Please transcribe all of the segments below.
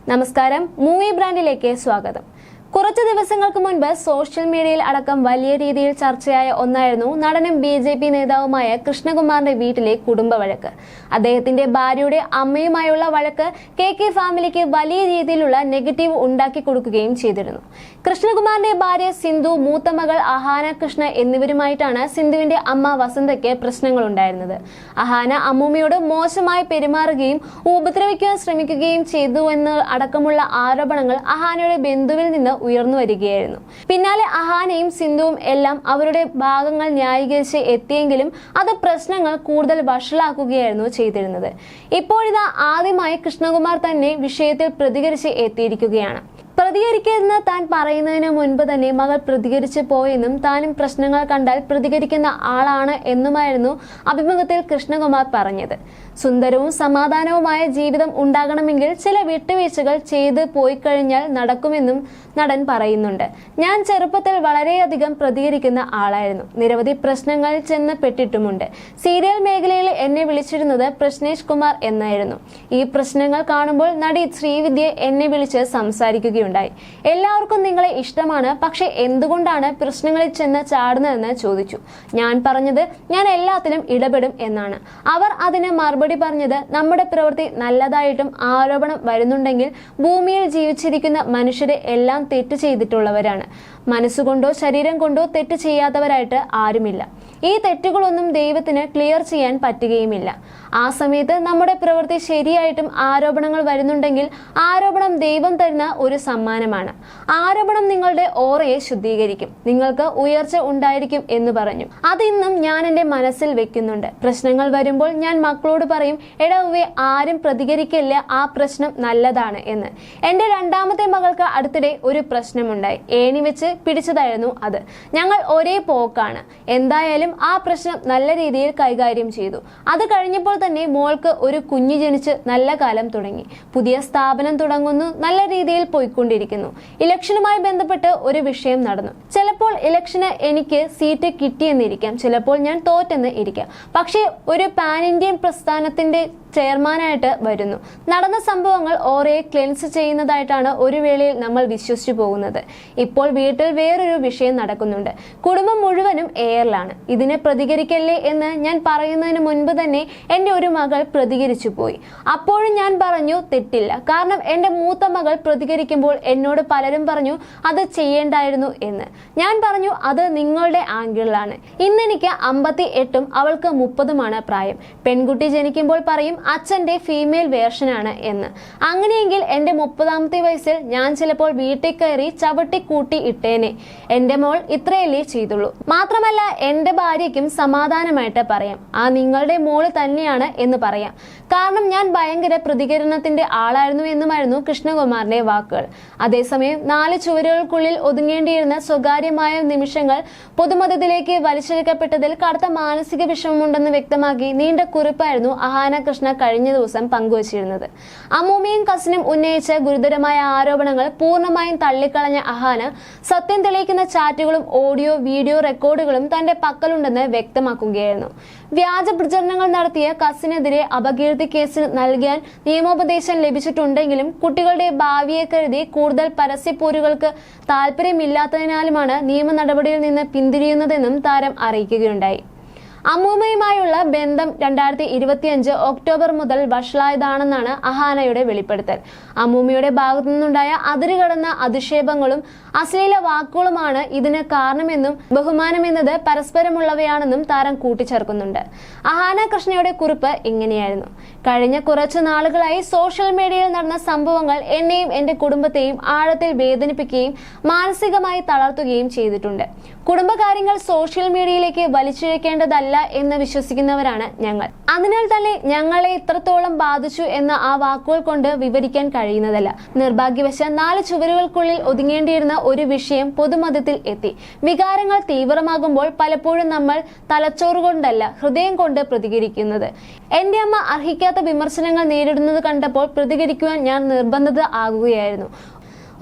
നമസ്കാരം, മൂവി ബ്രാൻഡിലേക്ക് സ്വാഗതം. കുറച്ച് ദിവസങ്ങൾക്ക് മുൻപ് സോഷ്യൽ മീഡിയയിൽ അടക്കം വലിയ രീതിയിൽ ചർച്ചയായ ഒന്നായിരുന്നു നടനും BJP നേതാവുമായ കൃഷ്ണകുമാറിന്റെ വീട്ടിലെ കുടുംബ വഴക്ക്. അദ്ദേഹത്തിന്റെ ഭാര്യയുടെ അമ്മയുമായുള്ള വഴക്ക് KK ഫാമിലിക്ക് വലിയ രീതിയിലുള്ള നെഗറ്റീവ് ഉണ്ടാക്കി കൊടുക്കുകയും ചെയ്തിരുന്നു. കൃഷ്ണകുമാറിന്റെ ഭാര്യ സിന്ധു, മൂത്ത മകൾ അഹാന കൃഷ്ണ എന്നിവരുമായിട്ടാണ് സിന്ധുവിന്റെ അമ്മ വസന്തയ്ക്ക് പ്രശ്നങ്ങൾ ഉണ്ടായിരുന്നത്. അഹാന അമ്മൂമ്മയോട് മോശമായി പെരുമാറുകയും ഉപദ്രവിക്കാൻ ശ്രമിക്കുകയും ചെയ്തുവെന്ന് അടക്കമുള്ള ആരോപണങ്ങൾ അഹാനയുടെ ബന്ധുവിൽ നിന്ന് ഉയർന്നു വരികയായിരുന്നു. പിന്നാലെ അഹാനയും സിന്ധുവും എല്ലാം അവരുടെ ഭാഗങ്ങൾ ന്യായീകരിച്ച് എത്തിയെങ്കിലും അത് പ്രശ്നങ്ങൾ കൂടുതൽ വഷളാക്കുകയായിരുന്നു ചെയ്തിരുന്നത്. ഇപ്പോഴിതാ ആദ്യമായി കൃഷ്ണകുമാർ തന്നെ വിഷയത്തിൽ പ്രതികരിച്ച് എത്തിയിരിക്കുകയാണ്. പ്രതികരിക്കുന്ന താൻ പറയുന്നതിന് മുൻപ് തന്നെ മകൾ പ്രതികരിച്ചു പോയെന്നും താനും പ്രശ്നങ്ങൾ കണ്ടാൽ പ്രതികരിക്കുന്ന ആളാണ് എന്നുമായിരുന്നു അഭിമുഖത്തിൽ കൃഷ്ണകുമാർ പറഞ്ഞത്. സുന്ദരവും സമാധാനവുമായ ജീവിതം ഉണ്ടാകണമെങ്കിൽ ചില വിട്ടുവീഴ്ചകൾ ചെയ്ത് പോയി കഴിഞ്ഞാൽ നടക്കുമെന്നും നടൻ പറയുന്നുണ്ട്. ഞാൻ ചെറുപ്പത്തിൽ വളരെയധികം പ്രതികരിക്കുന്ന ആളായിരുന്നു. നിരവധി പ്രശ്നങ്ങളിൽ ചെന്ന് പെട്ടിട്ടുമുണ്ട്. സീരിയൽ മേഖലയിൽ എന്നെ വിളിച്ചിരുന്നത് പ്രശ്നേഷ് കുമാർ എന്നായിരുന്നു. ഈ പ്രശ്നങ്ങൾ കാണുമ്പോൾ നടി ശ്രീവിദ്യ എന്നെ വിളിച്ച് സംസാരിക്കുകയുണ്ടായി. എല്ലാവർക്കും നിങ്ങളെ ഇഷ്ടമാണ്, പക്ഷെ എന്തുകൊണ്ടാണ് പ്രശ്നങ്ങളിൽ ചെന്ന് ചാടുന്നതെന്ന് ചോദിച്ചു. ഞാൻ പറഞ്ഞത് ഞാൻ എല്ലാത്തിലും ഇടപെടും എന്നാണ്. അവർ അതിന് മറുപടി പറഞ്ഞത് നമ്മുടെ പ്രവൃത്തി നല്ലതായിട്ടും ആരോപണം വരുന്നുണ്ടെങ്കിൽ ഭൂമിയിൽ ജീവിച്ചിരിക്കുന്ന മനുഷ്യരെ എല്ലാം തെറ്റ് ചെയ്തിട്ടുള്ളവരാണ്. മനസ്സുകൊണ്ടോ ശരീരം കൊണ്ടോ തെറ്റ് ചെയ്യാത്തവരായിട്ട് ആരുമില്ല. ഈ തെറ്റുകളൊന്നും ദൈവത്തിന് ക്ലിയർ ചെയ്യാൻ പറ്റുകയുമില്ല. ആ സമയത്ത് നമ്മുടെ പ്രവൃത്തി ശരിയായിട്ടും ആരോപണങ്ങൾ വരുന്നുണ്ടെങ്കിൽ ആരോപണം ദൈവം തരുന്ന ഒരു സമ്മാനമാണ്. ആരോപണം നിങ്ങളുടെ ഓറയെ ശുദ്ധീകരിക്കും, നിങ്ങൾക്ക് ഉയർച്ച ഉണ്ടായിരിക്കും എന്ന് പറഞ്ഞു. അതിന്നും ഞാൻ എൻ്റെ മനസ്സിൽ വെക്കുന്നുണ്ട്. പ്രശ്നങ്ങൾ വരുമ്പോൾ ഞാൻ മക്കളോട് പറയും, എടാ ഉവ്വേ, ആരും പ്രതികരിക്കില്ല, ആ പ്രശ്നം നല്ലതാണ് എന്ന്. എൻ്റെ രണ്ടാമത്തെ മകൾക്ക് അടുത്തിടെ ഒരു പ്രശ്നമുണ്ടായി. ഏണി വെച്ച് പിടിച്ചതായിരുന്നു അത്. ഞങ്ങൾ ഒരേ പോക്കാണ്. എന്തായാലും ആ പ്രശ്നം നല്ല രീതിയിൽ കൈകാര്യം ചെയ്തു. അത് കഴിഞ്ഞപ്പോൾ തന്നെ മോൾക്ക് ഒരു കുഞ്ഞ് ജനിച്ച് നല്ല കാലം തുടങ്ങി. പുതിയ സ്ഥാപനം തുടങ്ങുന്നു, നല്ല രീതിയിൽ പോയിക്കൊണ്ടിരിക്കുന്നു. ഇലക്ഷനുമായി ബന്ധപ്പെട്ട് ഒരു വിഷയം നടന്നു. ചിലപ്പോൾ ഇലക്ഷന് എനിക്ക് സീറ്റ് കിട്ടിയെന്നിരിക്കാം, ചിലപ്പോൾ ഞാൻ തോറ്റെന്ന് ഇരിക്കാം. പക്ഷേ ഒരു പാൻ ഇന്ത്യൻ പ്രസ്ഥാനത്തിന്റെ ചെയർമാനായിട്ട് വരുന്നു. നടന്ന സംഭവങ്ങൾ ഓറയെ ക്ലെൻസ് ചെയ്യുന്നതായിട്ടാണ് ഒരു വേളയിൽ നമ്മൾ വിശ്വസിച്ചു പോകുന്നത്. ഇപ്പോൾ വീട്ടിൽ വേറൊരു വിഷയം നടക്കുന്നുണ്ട്. കുടുംബം മുഴുവനും എയറിലാണ്. ഇതിനെ പ്രതികരിക്കല്ലേ എന്ന് ഞാൻ പറയുന്നതിന് മുൻപ് തന്നെ എൻ്റെ ഒരു മകൾ പ്രതികരിച്ചു പോയി. അപ്പോഴും ഞാൻ പറഞ്ഞു തെറ്റില്ല. കാരണം എൻ്റെ മൂത്ത മകൾ പ്രതികരിക്കുമ്പോൾ എന്നോട് പലരും പറഞ്ഞു അത് ചെയ്യേണ്ടായിരുന്നു എന്ന്. ഞാൻ പറഞ്ഞു അത് നിങ്ങളുടെ ആംഗിളിലാണ്. ഇന്നെനിക്ക് 58 അവൾക്ക് 30 പ്രായം. പെൺകുട്ടി ജനിക്കുമ്പോൾ പറയും അച്ഛൻ്റെ ഫീമെയിൽ വേർഷനാണ് എന്ന്. അങ്ങനെയെങ്കിൽ എൻ്റെ 30ാമത്തെ വയസ്സിൽ ഞാൻ ചിലപ്പോൾ വീട്ടിൽ കയറി ചവിട്ടി കൂട്ടി ഇട്ടേനെ. എൻ്റെ മോൾ ഇത്രയല്ലേ ചെയ്തുള്ളൂ. മാത്രമല്ല എൻ്റെ ഭാര്യയ്ക്കും സമാധാനമായിട്ട് പറയാം, ആ നിങ്ങളുടെ മോള് തന്നെയാണ് എന്ന് പറയാം. കാരണം ഞാൻ ഭയങ്കര പ്രതികരണത്തിന്റെ ആളായിരുന്നു എന്നുമായിരുന്നു കൃഷ്ണകുമാറിന്റെ വാക്കുകൾ. അതേസമയം 4 ചുവരുകൾക്കുള്ളിൽ ഒതുങ്ങേണ്ടിയിരുന്ന സ്വകാര്യമായ നിമിഷങ്ങൾ പൊതുമധ്യത്തിലേക്ക് വലിച്ചെടുക്കപ്പെട്ടതിൽ കടുത്ത മാനസിക വിഷമമുണ്ടെന്ന് വ്യക്തമാക്കി നീണ്ട കുറിപ്പായിരുന്നു അഹാന കൃഷ്ണ കഴിഞ്ഞ ദിവസം പങ്കുവച്ചിരുന്നത്. അമ്മൂമ്മയും കസിനും ഉന്നയിച്ച ഗുരുതരമായ ആരോപണങ്ങൾ പൂർണ്ണമായും തള്ളിക്കളഞ്ഞ അഹാന സത്യം തെളിയിക്കുന്ന ചാറ്റുകളും ഓഡിയോ വീഡിയോ റെക്കോർഡുകളും തന്റെ പക്കലുണ്ടെന്ന് വ്യക്തമാക്കുകയായിരുന്നു. വ്യാജ പ്രചരണങ്ങൾ നടത്തിയ കസിനെതിരെ അപകീർത്തി കേസ് നൽകാൻ നിയമോപദേശം ലഭിച്ചിട്ടുണ്ടെങ്കിലും കുട്ടികളുടെ ഭാവിയെ കരുതി കൂടുതൽ പരസ്യപ്പോരുകൾക്ക് താല്പര്യമില്ലാത്തതിനാലുമാണ് നിയമ നടപടിയിൽ നിന്ന് പിന്തിരിയുന്നതെന്നും താരം അറിയിക്കുകയുണ്ടായി. അമ്മൂമ്മയുമായുള്ള ബന്ധം 2025 ഒക്ടോബർ മുതൽ വഷളായതാണെന്നാണ് അഹാനയുടെ വെളിപ്പെടുത്തൽ. അമ്മൂമ്മയുടെ ഭാഗത്തു നിന്നുണ്ടായ അതിരുകടന്ന അധിക്ഷേപങ്ങളും അശ്ലീല വാക്കുകളുമാണ് ഇതിന് കാരണമെന്നും ബഹുമാനമെന്നത് പരസ്പരമുള്ളവയാണെന്നും താരം കൂട്ടിച്ചേർക്കുന്നുണ്ട്. അഹാന കൃഷ്ണയുടെ കുറിപ്പ് ഇങ്ങനെയായിരുന്നു. കഴിഞ്ഞ കുറച്ചു നാളുകളായി സോഷ്യൽ മീഡിയയിൽ നടന്ന സംഭവങ്ങൾ എന്നെയും എൻ്റെ കുടുംബത്തെയും ആഴത്തിൽ വേദനിപ്പിക്കുകയും മാനസികമായി തളർത്തുകയും ചെയ്തിട്ടുണ്ട്. കുടുംബകാര്യങ്ങൾ സോഷ്യൽ മീഡിയയിലേക്ക് വലിച്ചിഴക്കേണ്ടതല്ല എന്ന് വിശ്വസിക്കുന്നവരാണ് ഞങ്ങൾ. അതിനാൽ തന്നെ ഞങ്ങളെ ഇത്രത്തോളം ബാധിച്ചു എന്ന ആ വാക്കുകൾ കൊണ്ട് വിവരിക്കാൻ കഴിയുന്നതല്ല. നിർഭാഗ്യവശാൽ 4 ചുവരുകൾക്കുള്ളിൽ ഒതുങ്ങേണ്ടിയിരുന്ന ഒരു വിഷയം പൊതുമധ്യത്തിൽ എത്തി. വികാരങ്ങൾ തീവ്രമാകുമ്പോൾ പലപ്പോഴും നമ്മൾ തലച്ചോറുകൊണ്ടല്ല ഹൃദയം കൊണ്ട് പ്രതികരിക്കുന്നത്. എൻ്റെ അമ്മ അർഹിക്കാത്ത വിമർശനങ്ങൾ നേരിടുന്നത് കണ്ടപ്പോൾ പ്രതികരിക്കുവാൻ ഞാൻ നിർബന്ധിത ആകുകയായിരുന്നു.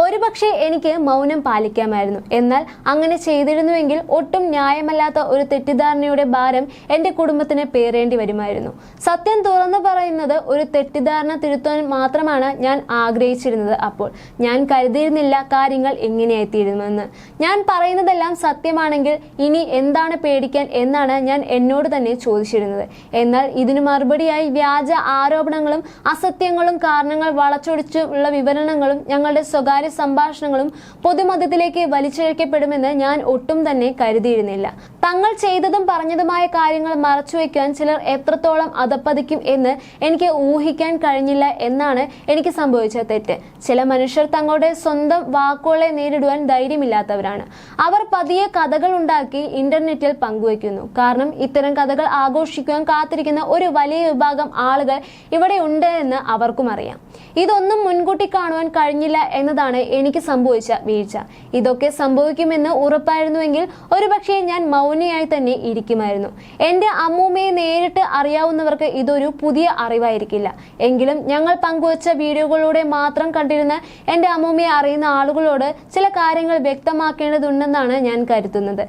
ഒരുപക്ഷെ എനിക്ക് മൗനം പാലിക്കാമായിരുന്നു. എന്നാൽ അങ്ങനെ ചെയ്തിരുന്നുവെങ്കിൽ ഒട്ടും ന്യായമല്ലാത്ത ഒരു തെറ്റിദ്ധാരണയുടെ ഭാരം എൻ്റെ കുടുംബത്തിന് പേറേണ്ടി വരുമായിരുന്നു. സത്യം തുറന്നു പറയുന്നത്, ഒരു തെറ്റിദ്ധാരണ തിരുത്താൻ മാത്രമാണ് ഞാൻ ആഗ്രഹിച്ചിരുന്നത്. അപ്പോൾ ഞാൻ കരുതിയിരുന്നില്ല കാര്യങ്ങൾ എങ്ങനെയായിത്തീരുമെന്ന്. ഞാൻ പറയുന്നതെല്ലാം സത്യമാണെങ്കിൽ ഇനി എന്താണ് പേടിക്കാൻ എന്നാണ് ഞാൻ എന്നോട് തന്നെ ചോദിച്ചിരുന്നത്. എന്നാൽ ഇതിനു മറുപടിയായി വ്യാജ ആരോപണങ്ങളും അസത്യങ്ങളും കാരണങ്ങൾ വളച്ചൊടിച്ചുള്ള വിവരണങ്ങളും ഞങ്ങളുടെ സ്വകാര്യ സംഭാഷണങ്ങളും പൊതുമധ്യത്തിലേക്ക് വലിച്ചിഴക്കപ്പെടുമെന്ന് ഞാൻ ഒട്ടും തന്നെ കരുതിയിരുന്നില്ല. തങ്ങൾ ചെയ്തതും പറഞ്ഞതുമായ കാര്യങ്ങൾ മറച്ചുവെക്കാൻ ചിലർ എത്രത്തോളം അധപ്പതിക്കും എന്ന് എനിക്ക് ഊഹിക്കാൻ കഴിഞ്ഞില്ല എന്നാണ് എനിക്ക് സംഭവിച്ച തെറ്റ്. ചില മനുഷ്യർ തങ്ങളുടെ സ്വന്തം വാക്കുകളെ നേരിടുവാൻ ധൈര്യമില്ലാത്തവരാണ്. അവർ പതിയെ കഥകൾ ഉണ്ടാക്കി ഇന്റർനെറ്റിൽ പങ്കുവയ്ക്കുന്നു. കാരണം ഇത്തരം കഥകൾ ആഘോഷിക്കുവാൻ കാത്തിരിക്കുന്ന ഒരു വലിയ വിഭാഗം ആളുകൾ ഇവിടെ ഉണ്ട് എന്ന് അവർക്കും അറിയാം. ഇതൊന്നും മുൻകൂട്ടി കാണുവാൻ കഴിഞ്ഞില്ല എന്നതാണ് എനിക്ക് സംഭവിച്ച വീഴ്ച. ഇതൊക്കെ സംഭവിക്കുമെന്ന് ഉറപ്പായിരുന്നുവെങ്കിൽ ഒരുപക്ഷെ ഞാൻ മൗനിയായി തന്നെ ഇരിക്കുമായിരുന്നു. എൻ്റെ അമ്മൂമ്മയെ നേരിട്ട് അറിയാവുന്നവർക്ക് ഇതൊരു പുതിയ അറിവായിരിക്കില്ല. എങ്കിലും ഞങ്ങൾ പങ്കുവച്ച വീഡിയോകളിലൂടെ മാത്രം കണ്ടിരുന്ന എൻ്റെ അമ്മൂമ്മയെ അറിയുന്ന ആളുകളോട് ചില കാര്യങ്ങൾ വ്യക്തമാക്കേണ്ടതുണ്ടെന്നാണ് ഞാൻ കരുതുന്നത്.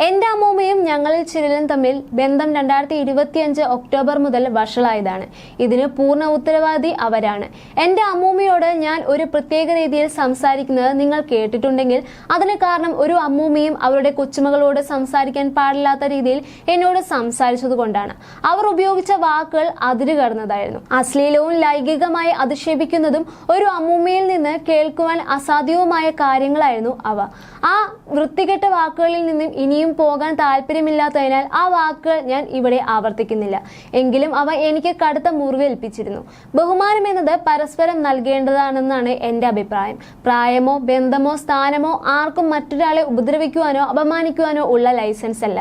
എൻ്റെ അമ്മൂമ്മയും ഞങ്ങളിൽ ചിലരും തമ്മിൽ ബന്ധം 2025 ഒക്ടോബർ മുതൽ വഷളായതാണ്. ഇതിന് പൂർണ്ണ ഉത്തരവാദി അവരാണ്. എൻ്റെ അമ്മൂമ്മയോട് ഞാൻ ഒരു പ്രത്യേക രീതിയിൽ സംസാരിക്കുന്നത് നിങ്ങൾ കേട്ടിട്ടുണ്ടെങ്കിൽ അതിന് കാരണം ഒരു അമ്മൂമ്മയും അവരുടെ കൊച്ചുമകളോട് സംസാരിക്കാൻ പാടില്ലാത്ത രീതിയിൽ എന്നോട് സംസാരിച്ചതുകൊണ്ടാണ്. അവർ ഉപയോഗിച്ച വാക്കുകൾ അതിരുകടന്നതായിരുന്നു. അശ്ലീലവും ലൈംഗികമായി അധിക്ഷേപിക്കുന്നതും ഒരു അമ്മൂമ്മയിൽ നിന്ന് കേൾക്കുവാൻ അസാധ്യവുമായ കാര്യങ്ങളായിരുന്നു അവ. ആ വൃത്തികെട്ട വാക്കുകളിൽ നിന്നും ഇനിയും പോകാൻ താല്പര്യമില്ലാത്തതിനാൽ ആ വാക്കുകൾ ഞാൻ ഇവിടെ ആവർത്തിക്കുന്നില്ല. എങ്കിലും അവ എനിക്ക് കടുത്ത മുറിവേൽപ്പിച്ചിരുന്നു. ബഹുമാനം എന്നത് പരസ്പരം നൽകേണ്ടതാണെന്നാണ് എൻ്റെ അഭിപ്രായം. പ്രായമോ ബന്ധമോ സ്ഥാനമോ ആർക്കും മറ്റൊരാളെ ഉപദ്രവിക്കുവാനോ അപമാനിക്കുവാനോ ഉള്ള ലൈസൻസ് അല്ല.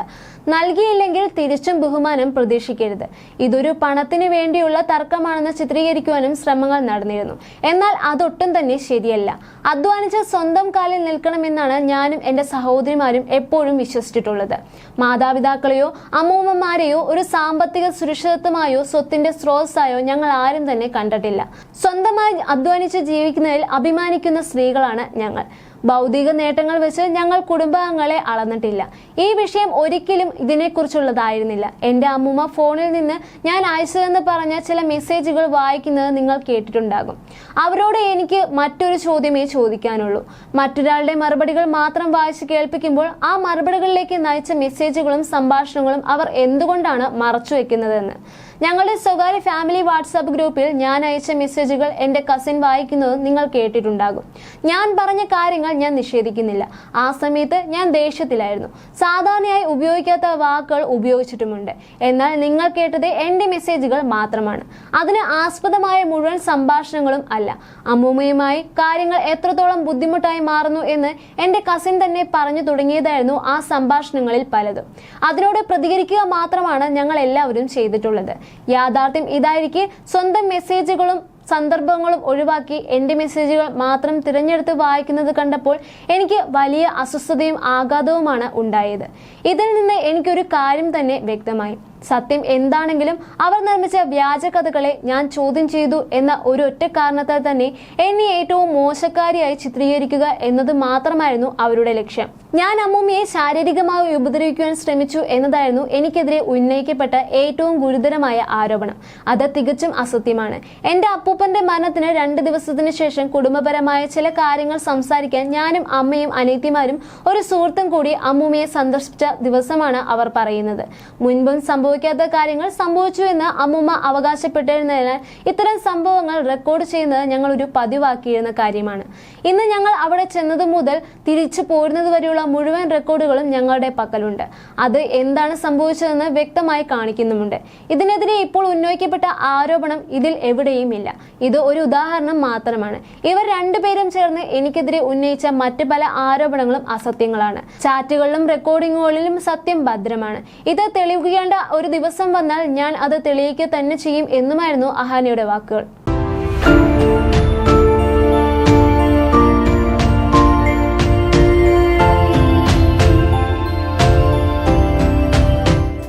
നൽകിയില്ലെങ്കിൽ തിരിച്ചും ബഹുമാനം പ്രതീക്ഷിക്കരുത്. ഇതൊരു പണത്തിന് വേണ്ടിയുള്ള തർക്കമാണെന്ന് ചിത്രീകരിക്കുവാനും ശ്രമങ്ങൾ നടന്നിരുന്നു. എന്നാൽ അതൊട്ടും തന്നെ ശരിയല്ല. അധ്വാനിച്ച് സ്വന്തം കാലിൽ നിൽക്കണമെന്നാണ് ഞാനും എൻ്റെ സഹോദരിമാരും എപ്പോഴും വിശ്വസിച്ചിട്ടുള്ളത്. മാതാപിതാക്കളെയോ അമ്മൂമ്മമാരെയോ ഒരു സാമ്പത്തിക സുരക്ഷിതത്വമായോ സ്വത്തിന്റെ സ്രോതസ്സായോ ഞങ്ങൾ ആരും തന്നെ കണ്ടിട്ടില്ല. സ്വന്തമായി അധ്വാനിച്ച് ജീവിക്കുന്നതിൽ അഭിമാനിക്കുന്ന സ്ത്രീകളാണ് ഞങ്ങൾ. ഭൗതിക നേട്ടങ്ങൾ വെച്ച് ഞങ്ങൾ കുടുംബാംഗങ്ങളെ അളന്നിട്ടില്ല. ഈ വിഷയം ഒരിക്കലും ഇതിനെക്കുറിച്ചുള്ളതായിരുന്നില്ല. എൻ്റെ അമ്മൂമ്മ ഫോണിൽ നിന്ന് ഞാൻ അയച്ചതെന്ന് പറഞ്ഞ ചില മെസ്സേജുകൾ വായിക്കുന്നത് നിങ്ങൾ കേട്ടിട്ടുണ്ടാകും. അവരോട് എനിക്ക് മറ്റൊരു ചോദ്യമേ ചോദിക്കാനുള്ളൂ. മറ്റൊരാളുടെ മറുപടികൾ മാത്രം വായിച്ച് കേൾപ്പിക്കുമ്പോൾ ആ മറുപടികളിലേക്ക് നയിച്ച മെസ്സേജുകളും സംഭാഷണങ്ങളും അവർ എന്തുകൊണ്ടാണ് മറച്ചു വെക്കുന്നതെന്ന്. ഞങ്ങളുടെ സ്വകാര്യ ഫാമിലി വാട്സാപ്പ് ഗ്രൂപ്പിൽ ഞാൻ അയച്ച മെസ്സേജുകൾ എൻ്റെ കസിൻ വായിക്കുന്നത് നിങ്ങൾ കേട്ടിട്ടുണ്ടാകും. ഞാൻ പറഞ്ഞ കാര്യങ്ങൾ ഞാൻ നിഷേധിക്കുന്നില്ല. ആ സമയത്ത് ഞാൻ ദേഷ്യത്തിലായിരുന്നു. സാധാരണയായി ഉപയോഗിക്കാത്ത വാക്കുകൾ ഉപയോഗിച്ചിട്ടുമുണ്ട്. എന്നാൽ നിങ്ങൾ കേട്ടത് എൻ്റെ മെസ്സേജുകൾ മാത്രമാണ്. അതിന് ആസ്പദമായ മുഴുവൻ സംഭാഷണങ്ങളും അല്ല. അമ്മൂമ്മയുമായി കാര്യങ്ങൾ എത്രത്തോളം ബുദ്ധിമുട്ടായി മാറുന്നു എന്ന് എൻ്റെ കസിൻ തന്നെ പറഞ്ഞു തുടങ്ങിയതായിരുന്നു ആ സംഭാഷണങ്ങളിൽ പലതും. അതിനോട് പ്രതികരിക്കുക മാത്രമാണ് ഞങ്ങൾ എല്ലാവരും ചെയ്തിട്ടുള്ളത്. യാഥാർത്ഥ്യം ഇതായിരിക്കെ സ്വന്തം മെസ്സേജുകളും സന്ദർഭങ്ങളും ഒഴിവാക്കി എൻ്റെ മെസ്സേജുകൾ മാത്രം തിരഞ്ഞെടുത്ത് വായിക്കുന്നത് കണ്ടപ്പോൾ എനിക്ക് വലിയ അസ്വസ്ഥതയും ആഘാതവുമാണ് ഉണ്ടായത്. ഇതിൽ നിന്ന് എനിക്കൊരു കാര്യം തന്നെ വ്യക്തമായി. സത്യം എന്താണെങ്കിലും അവർ നിർമ്മിച്ച വ്യാജ കഥകളെ ഞാൻ ചോദ്യം ചെയ്തു എന്ന ഒരു ഒറ്റ കാരണത്താൽ തന്നെ എന്നെ ഏറ്റവും മോശക്കാരിയായി ചിത്രീകരിക്കുക എന്നത് മാത്രമായിരുന്നു അവരുടെ ലക്ഷ്യം. ഞാൻ അമ്മൂമ്മയെ ശാരീരികമായി ഉപദ്രവിക്കുവാൻ ശ്രമിച്ചു എന്നതായിരുന്നു എനിക്കെതിരെ ഉന്നയിക്കപ്പെട്ട ഏറ്റവും ഗുരുതരമായ ആരോപണം. അത് തികച്ചും അസത്യമാണ്. എൻ്റെ അപ്പൂപ്പന്റെ മരണത്തിന് 2 ദിവസത്തിന് ശേഷം കുടുംബപരമായ ചില കാര്യങ്ങൾ സംസാരിക്കാൻ ഞാനും അമ്മയും അനിയത്തിമാരും ഒരു സുഹൃത്തും കൂടി അമ്മൂമ്മയെ സന്ദർശിച്ച ദിവസമാണ് അവർ പറയുന്നത്. മുൻപും സംഭവിക്കാത്ത കാര്യങ്ങൾ സംഭവിച്ചു എന്ന് അമ്മൂമ്മ അവകാശപ്പെട്ടിരുന്നതിനാൽ ഇത്തരം സംഭവങ്ങൾ റെക്കോർഡ് ചെയ്യുന്നത് ഞങ്ങൾ ഒരു പതിവാക്കിയിരുന്ന കാര്യമാണ്. ഇന്ന് ഞങ്ങൾ അവിടെ ചെന്നത് മുതൽ തിരിച്ചു പോരുന്നത് വരെയുള്ള മുഴുവൻ റെക്കോർഡുകളും ഞങ്ങളുടെ പക്കലുണ്ട്. അത് എന്താണ് സംഭവിച്ചതെന്ന് വ്യക്തമായി കാണിക്കുന്നുമുണ്ട്. ഇതിനെതിരെ ഇപ്പോൾ ഉന്നയിക്കപ്പെട്ട ആരോപണം ഇതിൽ എവിടെയും ഇല്ല. ഇത് ഒരു ഉദാഹരണം മാത്രമാണ്. ഇവർ രണ്ടുപേരും ചേർന്ന് എനിക്കെതിരെ ഉന്നയിച്ച മറ്റ് പല ആരോപണങ്ങളും അസത്യങ്ങളാണ്. ചാറ്റുകളിലും റെക്കോർഡിങ്ങുകളിലും സത്യം ഭദ്രമാണ്. ഇത് തെളിയിക്കേണ്ട ഒരു ദിവസം വന്നാൽ ഞാൻ അത് തെളിയിക്കുക തന്നെ ചെയ്യും എന്നുമായിരുന്നു അഹാനയുടെ വാക്കുകൾ.